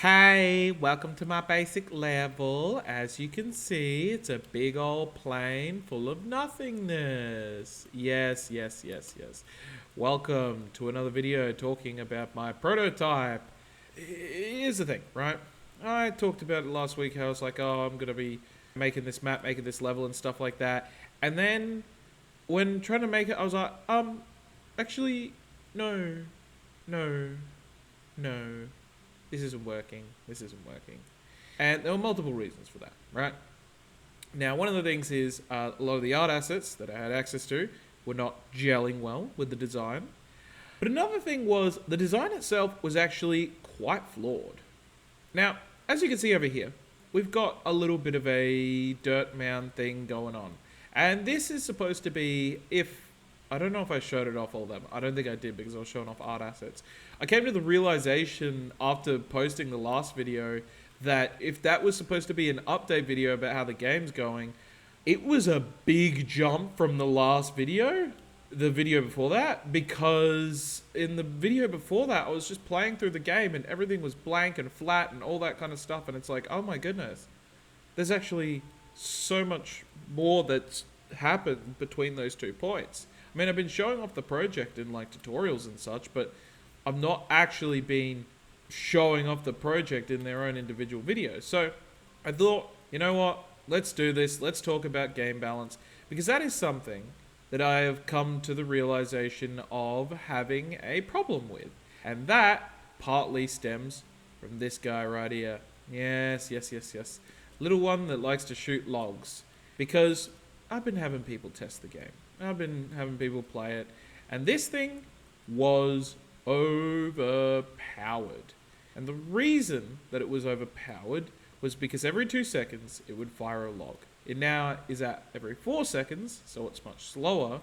Hey, welcome to my basic level. As you can see, it's a big old plane full of nothingness. Yes. Welcome to another video talking about my prototype. Here's the thing, right? I talked about it last week how I was like, oh, I'm going to be making this map, making this level and stuff like that. And then when trying to make it, I was like, actually, no, no, no. This isn't working. This isn't working. And there were multiple reasons for that, right? Now, one of the things is a lot of the art assets that I had access to were not gelling well with the design. But another thing was the design itself was actually quite flawed. Now, as you can see over here, we've got a little bit of a dirt mound thing going on. And this is supposed to be, if I don't know if I showed it off all them. I don't think I did because I was showing off art assets. I came to the realization after posting the last video that if that was supposed to be an update video about how the game's going, it was a big jump from the last video, the video before that, because in the video before that, I was just playing through the game and everything was blank and flat and all that kind of stuff. And it's like, oh my goodness, there's actually so much more that's happened between those 2 points. I mean, I've been showing off the project in like tutorials and such, but I've not actually been showing off the project in their own individual videos. So I thought, you know what? Let's do this. Let's talk about game balance, because that is something that I have come to the realization of having a problem with. And that partly stems from this guy right here. Yes. Little one that likes to shoot logs. Because I've been having people test the game. I've been having people play it. And this thing was overpowered. And the reason that it was overpowered was because every 2 seconds it would fire a log. It now is at every 4 seconds, so it's much slower.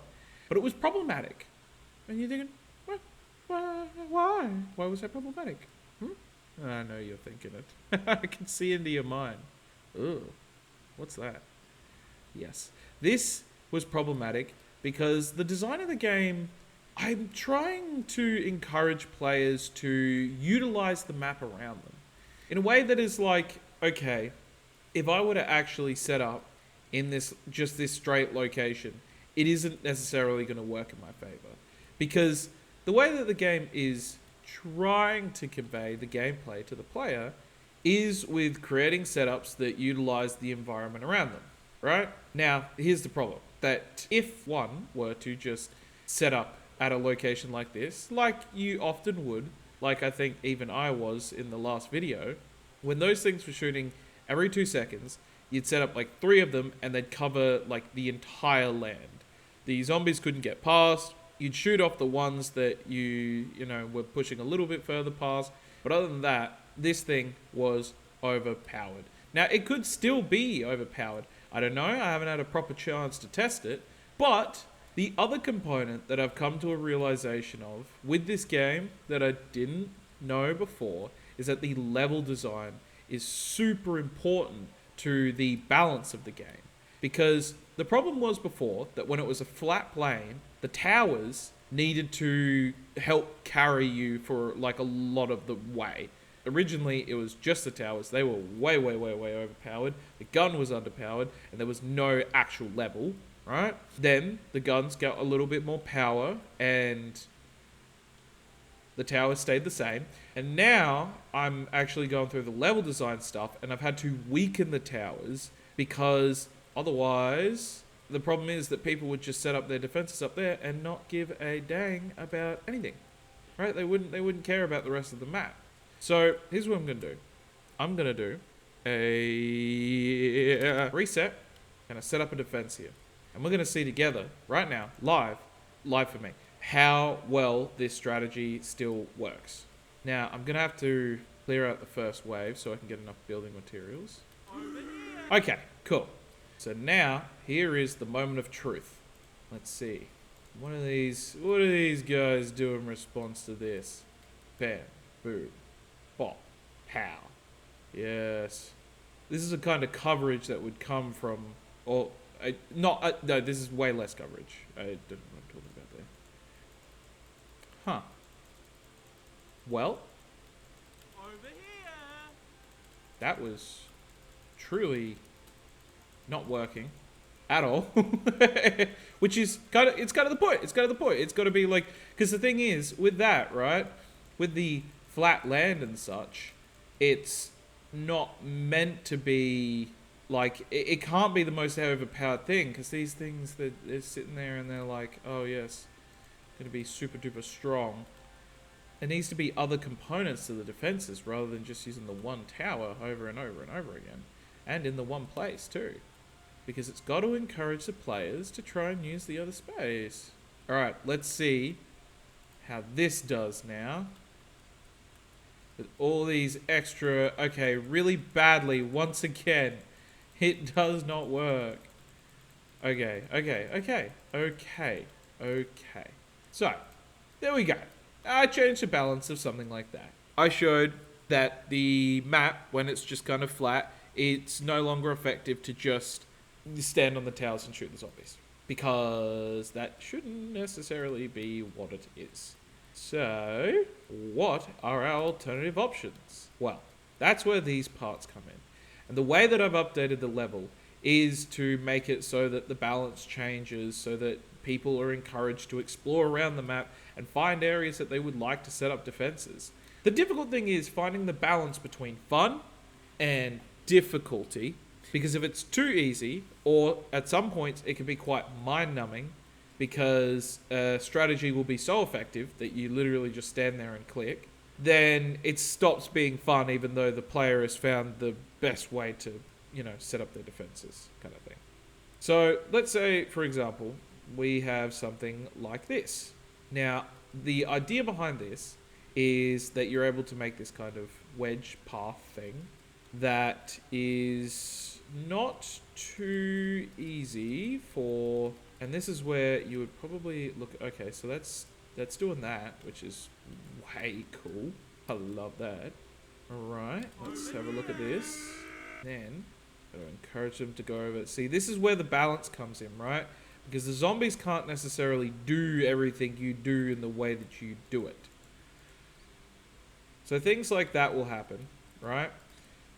But it was problematic. And you're thinking, what? Why? Why was that problematic? I know you're thinking it. I can see into your mind. Ugh, what's that? Yes. This was problematic because the design of the game, I'm trying to encourage players to utilize the map around them in a way that is like, okay, if I were to actually set up in this straight location, it isn't necessarily going to work in my favor, because the way that the game is trying to convey the gameplay to the player is with creating setups that utilize the environment around them, right? Now, here's the problem, that if one were to just set up at a location like this, like you often would, like I think even I was in the last video, when those things were shooting every 2 seconds, you'd set up like 3 of them and they'd cover like the entire land. The zombies couldn't get past. You'd shoot off the ones that you were pushing a little bit further past. But other than that, this thing was overpowered. Now, it could still be overpowered. I don't know. I haven't had a proper chance to test it. But the other component that I've come to a realization of with this game that I didn't know before is that the level design is super important to the balance of the game. Because the problem was before that when it was a flat plane, the towers needed to help carry you for like a lot of the way. Originally, it was just the towers. They were way overpowered. The gun was underpowered, and there was no actual level, right? Then the guns got a little bit more power, and the towers stayed the same. And now I'm actually going through the level design stuff, and I've had to weaken the towers because otherwise the problem is that people would just set up their defenses up there and not give a dang about anything, right? They wouldn't care about the rest of the map. So here's what I'm gonna do. I'm gonna do a reset and I set up a defense here, and we're gonna see together right now, live for me, how well this strategy still works. Now I'm gonna have to clear out the first wave so I can get enough building materials. Okay, cool. So now here is the moment of truth. Let's see. What do these guys do in response to this? Bam, boom, bop, pow. Yes. This is a kind of coverage that would come from, or no, this is way less coverage. I don't know what I'm talking about there. Huh. Well, Over here. that was truly not working at all. Which is it's kind of the point. It's kind of the point. It's got to be like, because the thing is with that, right? With the flat land and such, it's not meant to be like it can't be the most overpowered thing, because these things that they're sitting there and they're like, oh yes, going to be super duper strong. There needs to be other components to the defenses rather than just using the one tower over and over and over again, and in the one place too, because it's got to encourage the players to try and use the other space. All right, let's see how this does now. With all these extra, okay, really badly once again. It does not work. Okay. So, there we go. I changed the balance of something like that. I showed that the map, when it's just kind of flat, it's no longer effective to just stand on the towers and shoot the zombies, because that shouldn't necessarily be what it is. So, what are our alternative options? Well, that's where these parts come in. And the way that I've updated the level is to make it so that the balance changes, so that people are encouraged to explore around the map and find areas that they would like to set up defenses. The difficult thing is finding the balance between fun and difficulty, because if it's too easy, or at some points it can be quite mind-numbing, because a strategy will be so effective that you literally just stand there and click, then it stops being fun, even though the player has found the best way to, set up their defenses, kind of thing. So let's say, for example, we have something like this. Now, the idea behind this is that you're able to make this kind of wedge path thing that is not too easy for, and this is where you would probably look, okay, so that's doing that, which is way cool. I love that. Alright, let's have a look at this. Then, gotta encourage them to go over. See, this is where the balance comes in, right? Because the zombies can't necessarily do everything you do in the way that you do it. So things like that will happen, right?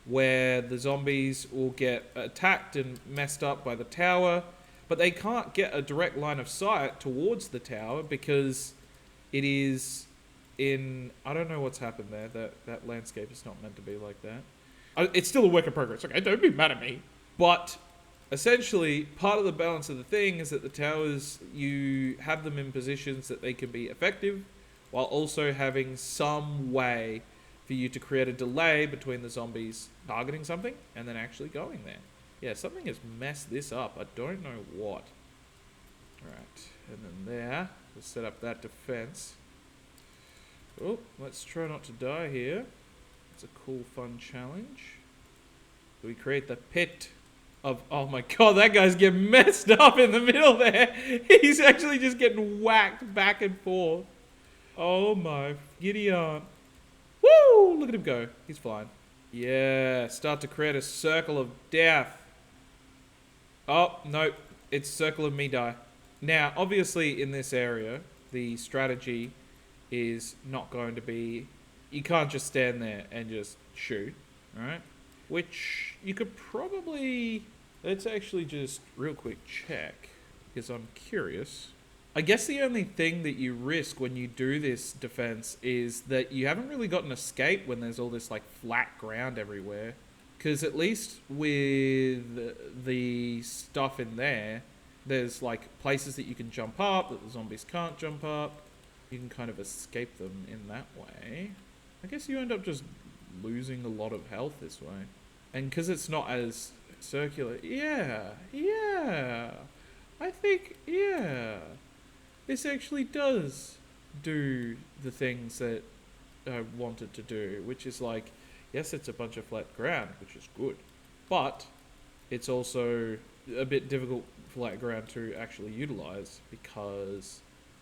Where the zombies will get attacked and messed up by the tower, but they can't get a direct line of sight towards the tower because it is in... I don't know what's happened there. That landscape is not meant to be like that. It's still a work in progress. Okay, don't be mad at me. But essentially, part of the balance of the thing is that the towers, you have them in positions that they can be effective, while also having some way for you to create a delay between the zombies targeting something and then actually going there. Yeah, something has messed this up. I don't know what. Alright, and then there, we'll set up that defense. Oh, let's try not to die here. It's a cool, fun challenge. We create the pit of... Oh my god, that guy's getting messed up in the middle there. He's actually just getting whacked back and forth. Oh my giddy aunt. Woo! Look at him go. He's fine. Yeah, start to create a circle of death. Oh, no. It's circle of me die. Now, obviously, in this area, the strategy is not going to be... You can't just stand there and just shoot, right? Which you could probably... Let's actually just real quick check, because I'm curious. I guess the only thing that you risk when you do this defense is that you haven't really got an escape when there's all this like flat ground everywhere. Because at least with the stuff in there, there's like places that you can jump up that the zombies can't jump up. You can kind of escape them in that way. I guess you end up just losing a lot of health this way. And because it's not as circular, yeah, I think, yeah. This actually does do the things that I wanted to do, which is like, yes, it's a bunch of flat ground, which is good, but it's also a bit difficult flat ground to actually utilize because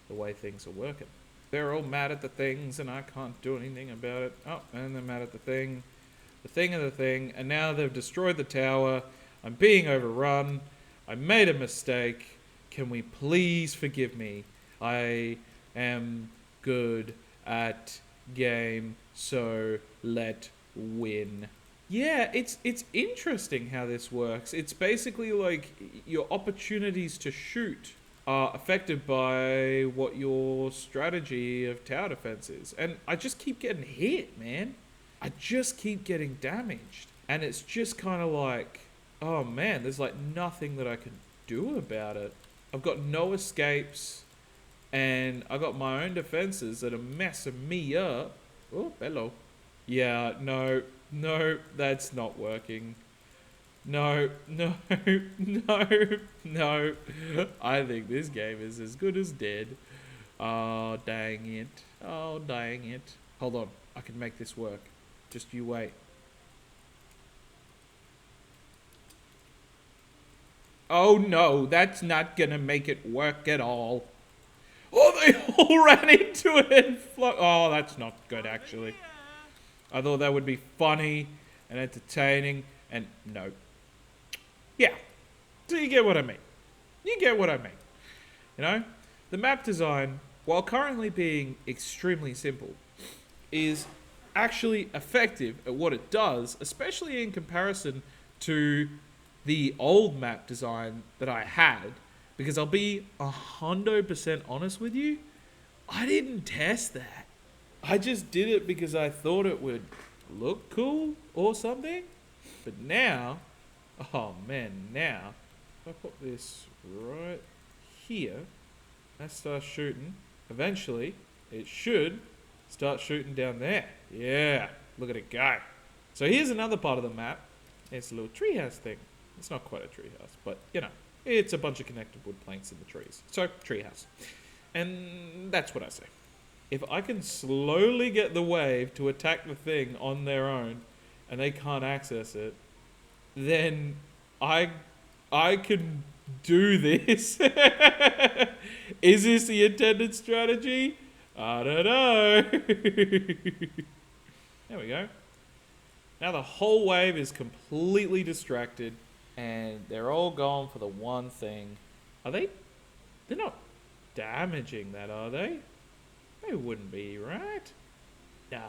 the way things are working. They're all mad at the things and I can't do anything about it. Oh, and they're mad at the thing and the thing, and now they've destroyed the tower. I'm being overrun. I made a mistake. Can we please forgive me? I am good at game, so let win. Yeah, it's interesting how this works. It's basically like your opportunities to shoot are affected by what your strategy of tower defense is. And I just keep getting hit, man. I just keep getting damaged. And it's just kind of like, oh man, there's like nothing that I can do about it. I've got no escapes, and I got my own defenses that are messing me up. Oh, hello. Yeah, no, that's not working. No, no, no. I think this game is as good as dead. Oh, dang it. Oh, dang it. Hold on, I can make this work. Just you wait. Oh no, that's not gonna make it work at all. Oh, they all ran into it and oh, that's not good, actually. I thought that would be funny and entertaining, and no. Yeah. So you get what I mean. You get what I mean. You know? The map design, while currently being extremely simple, is actually effective at what it does, especially in comparison to the old map design that I had. Because I'll be 100% honest with you, I didn't test that. I just did it because I thought it would look cool or something. But now, oh man, now, if I put this right here, I start shooting, eventually, it should start shooting down there. Yeah, look at it go. So here's another part of the map. It's a little treehouse thing. It's not quite a treehouse, but you know, it's a bunch of connected wood planks in the trees. So, treehouse. And that's what I say. If I can slowly get the wave to attack the thing on their own, and they can't access it, then I can do this. Is this the intended strategy? I don't know. There we go. Now the whole wave is completely distracted, and they're all going for the one thing. Are they? They're not damaging that, are they? They wouldn't be, right? No.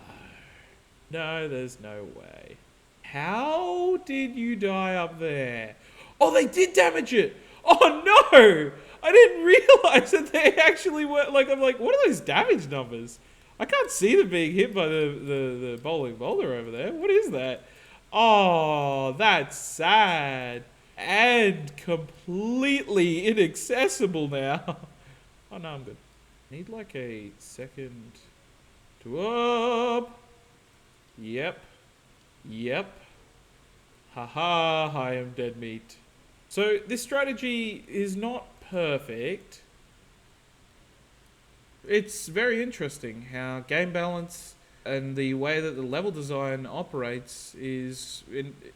No, there's no way. How did you die up there? Oh, they did damage it! Oh no! I didn't realize that they actually were, like, I'm like, what are those damage numbers? I can't see them being hit by the bowling boulder over there. What is that? Oh, that's sad. And completely inaccessible now. Oh no, I'm good. Need like a second to up. Yep. Yep. Haha, I am dead meat. So this strategy is not perfect. It's very interesting how game balance and the way that the level design operates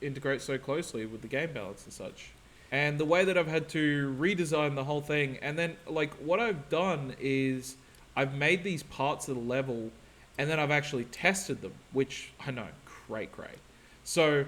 integrates so closely with the game balance and such. And the way that I've had to redesign the whole thing, and then like what I've done is I've made these parts of the level, and then I've actually tested them, which I know, cray. So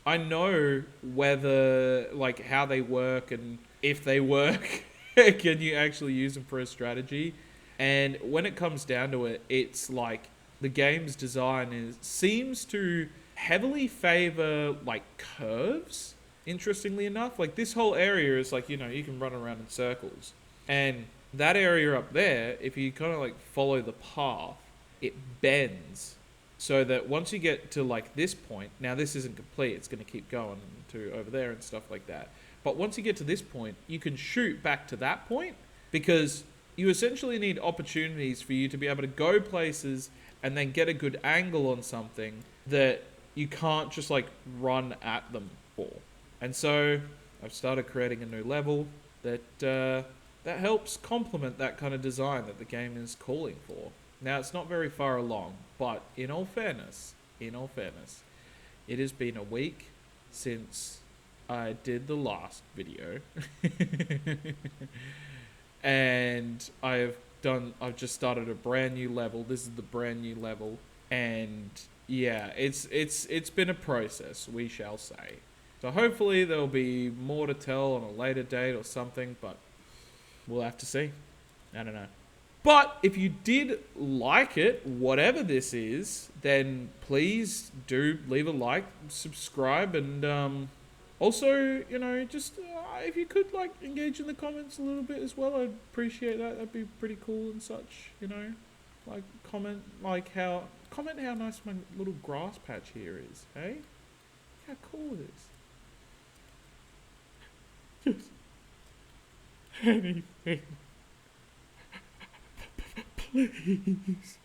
I know whether like how they work and if they work, can you actually use them for a strategy? And when it comes down to it, it's like the game's design seems to heavily favor like curves. Interestingly enough, like this whole area is like, you know, you can run around in circles. And that area up there, if you kind of like follow the path, it bends. So that once you get to like this point, now this isn't complete, it's going to keep going to over there and stuff like that. But once you get to this point, you can shoot back to that point because you essentially need opportunities for you to be able to go places and then get a good angle on something that you can't just like run at them for. And so I've started creating a new level that that helps complement that kind of design that the game is calling for. Now it's not very far along, but in all fairness, it has been a week since I did the last video. And I've just started a brand new level. This is the brand new level, and yeah, it's been a process, we shall say. So hopefully there'll be more to tell on a later date or something, but we'll have to see. I don't know. But if you did like it, whatever this is, then please do leave a like, subscribe, and also, just if you could like engage in the comments a little bit as well, I'd appreciate that. That'd be pretty cool and such. Like comment how nice my little grass patch here is. Hey, how cool it is. Just anything. Please.